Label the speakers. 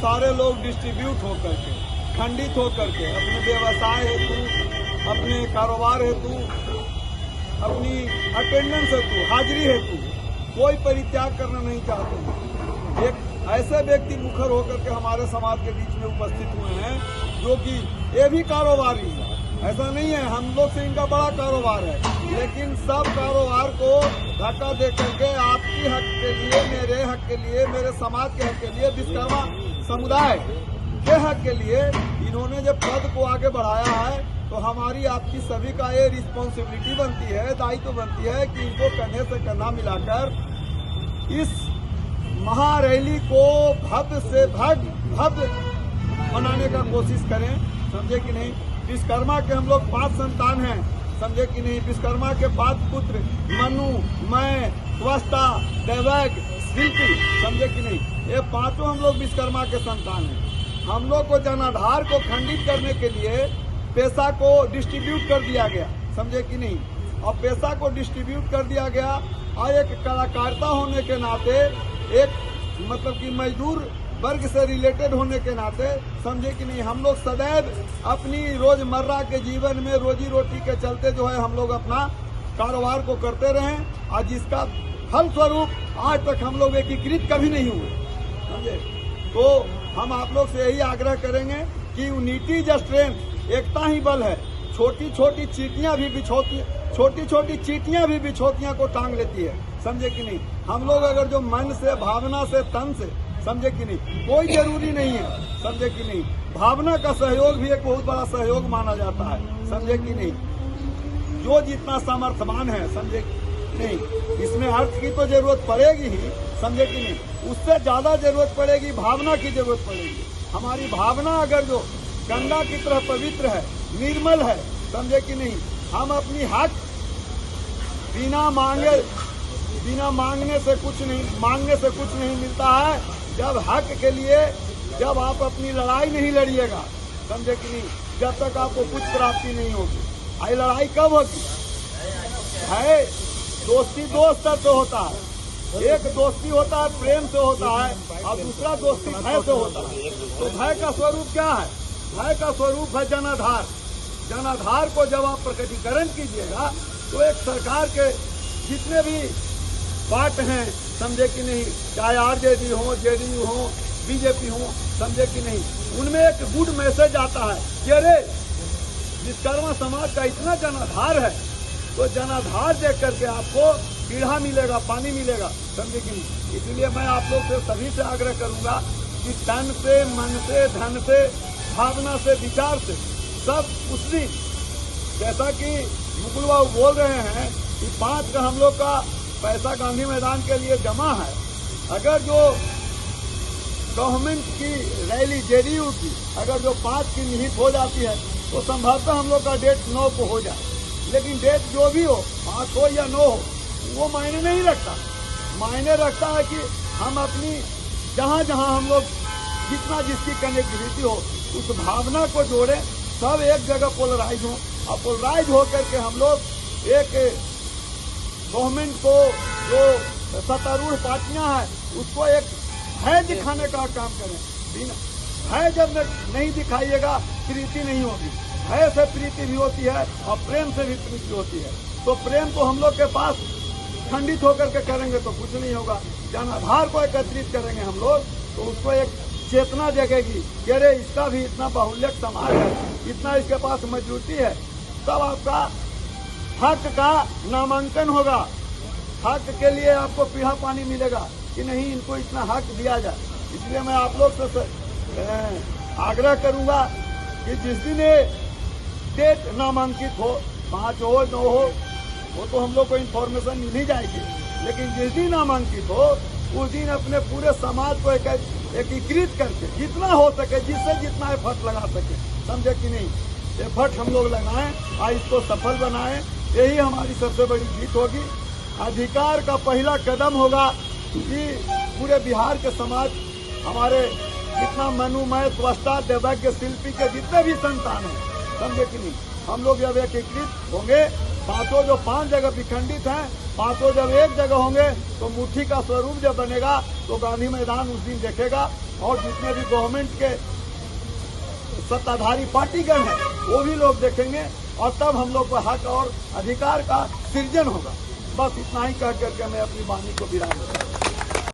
Speaker 1: सारे लोग डिस्ट्रीब्यूट होकर के, खंडित होकर के अपने व्यवसाय हेतु, अपने कारोबार हेतु, अपनी अटेंडेंस हेतु, हाजिरी हेतु कोई परित्याग करना नहीं चाहते। एक ऐसे व्यक्ति मुखर होकर के हमारे समाज के बीच में उपस्थित हुए हैं जो कि ये भी कारोबारी है, ऐसा नहीं है हम लोग से इनका बड़ा कारोबार है, लेकिन सब कारोबार को धक्का दे करके आपकी हक के लिए, मेरे हक के लिए, मेरे समाज के हक के लिए, विश्वकर्मा समुदाय के हक के लिए इन्होंने जब पद को आगे बढ़ाया है तो हमारी आपकी सभी का ये रिस्पॉन्सिबिलिटी बनती है, दायित्व बनती है कि इनको कंधे से कंधा मिलाकर इस महारैली को भव्य से भव्य बनाने का कोशिश करें, समझे कि नहीं। विश्वकर्मा के हम लोग 5 संतान हैं, समझे कि नहीं। विश्वकर्मा के 5 पुत्र मनु, मैं, त्वष्टा, दैवज्ञ, शिल्पी, समझे कि नहीं। ये 5 हम लोग विश्वकर्मा के संतान हैं। हम लोग को जनाधार को खंडित करने के लिए पैसा को डिस्ट्रीब्यूट कर दिया गया, समझे कि नहीं। और पैसा को डिस्ट्रीब्यूट कर दिया गया और एक कलाकारिता होने के नाते, एक मतलब कि मजदूर वर्ग से रिलेटेड होने के नाते, समझे कि नहीं, हम लोग सदैव अपनी रोजमर्रा के जीवन में रोजी रोटी के चलते जो है हम लोग अपना कारोबार को करते रहे और जिसका फल स्वरूप आज तक हम लोग एकीकृत कभी नहीं हुए, समझे। तो हम आप लोग से यही आग्रह करेंगे कि यूनिटी इज स्ट्रेंथ, एकता ही बल है। छोटी छोटी चींटियां भी बिछोतियां को टांग लेती है, समझे कि नहीं। हम लोग अगर जो मन से, भावना से, तन से, समझे कि नहीं, कोई जरूरी नहीं है, समझे कि नहीं। भावना का सहयोग भी एक बहुत बड़ा सहयोग माना जाता है, समझे कि नहीं। जो जितना सामर्थ्यवान है, समझे कि नहीं, इसमें अर्थ की तो जरूरत पड़ेगी ही, समझे कि नहीं। उससे ज्यादा जरूरत पड़ेगी भावना की जरूरत पड़ेगी। हमारी भावना अगर जो गंगा की तरह पवित्र है, निर्मल है, समझे कि नहीं, हम अपनी हक बिना मांगने से कुछ नहीं मिलता है। जब हक के लिए जब आप अपनी लड़ाई नहीं लड़िएगा, समझे कि नहीं, जब तक आपको कुछ प्राप्ति नहीं होगी। आई लड़ाई कब होगी है? दोस्ती दोस्त से होता है, एक दोस्ती होता है प्रेम से होता है और दूसरा दोस्ती भय से होता है। तो भय का स्वरूप क्या है? भय का स्वरूप है जनाधार। जनाधार को जब आप प्रकटीकरण कीजिएगा तो एक सरकार के जितने भी पार्ट हैं, समझे कि नहीं, चाहे आरजेडी हो, जेडीयू हो, बीजेपी हो, समझे कि नहीं, उनमें एक गुड मैसेज आता है कि अरे विश्वकर्मा समाज का इतना जनाधार है, तो जनाधार देख करके आपको पीढ़ा मिलेगा, पानी मिलेगा, समझे कि नहीं। इसलिए मैं आप लोग से सभी से आग्रह करूंगा कि तन से, मन से, धन से, भावना से, विचार से सब उस दिन, जैसा कि मुकुल बाबू बोल रहे हैं कि 5 का हम लोग का पैसा गांधी मैदान के लिए जमा है। अगर जो गवर्नमेंट की रैली जेडीयू की अगर जो 5 की निहित हो जाती है तो संभवतः हम लोग का डेट 9 को हो जाए। लेकिन डेट जो भी हो, 5 हो या 9 हो, वो मायने नहीं रखता। मायने रखता है कि हम अपनी जहाँ हम लोग जितना जिसकी कनेक्टिविटी हो उस भावना को जोड़े, सब एक जगह पोलराइज हो और पोलराइज होकर के हम लोग एक गवर्नमेंट को जो सत्तारूढ़ पार्टियां हैं उसको एक भय दिखाने का काम करें। भय जब नहीं दिखाइएगा प्रीति नहीं होगी। भय से प्रीति भी होती है और प्रेम से भी प्रीति होती है। तो प्रेम को हम लोग के पास खंडित होकर के करेंगे तो कुछ नहीं होगा। जनाधार को एकत्रित करेंगे हम लोग तो उसको एक चेतना जगेगी कि अरे इसका भी इतना बाहुल्यक समाज है, इतना इसके पास मजबूती है, तब आपका हक का नामांकन होगा। हक के लिए आपको पीढ़ा पानी मिलेगा कि नहीं, इनको इतना हक दिया जाए। इसलिए मैं आप लोग से आग्रह करूंगा कि जिस दिन डेट नामांकित हो, 5 हो 9 हो, वो तो हम लोग को इन्फॉर्मेशन मिल ही जाएगी। लेकिन जिस दिन नामांकित हो उस दिन अपने पूरे समाज को एकीकृत करके जितना हो सके, जिससे जितना एफर्ट लगा सके, समझे कि नहीं, एफर्ट हम लोग लगाएं और इसको सफल बनाएं। यही हमारी सबसे बड़ी जीत होगी। अधिकार का पहला कदम होगा कि पूरे बिहार के समाज, हमारे जितना मनु, मैं, त्वष्टा, दैवज्ञ, शिल्पी के जितने भी संतान हैं, समझे कि नहीं, हम लोग जब एकीकृत होंगे, 5 जो 5 जगह विखंडित हैं पांचों जब एक जगह होंगे तो मुट्ठी का स्वरूप जब बनेगा तो गांधी मैदान उस दिन देखेगा, और जितने भी गवर्नमेंट के सत्ताधारी पार्टीगण है वो भी लोग देखेंगे, और तब हम लोग को हक और अधिकार का सृजन होगा। बस इतना ही कह करके मैं अपनी वाणी को विराम दूंगा।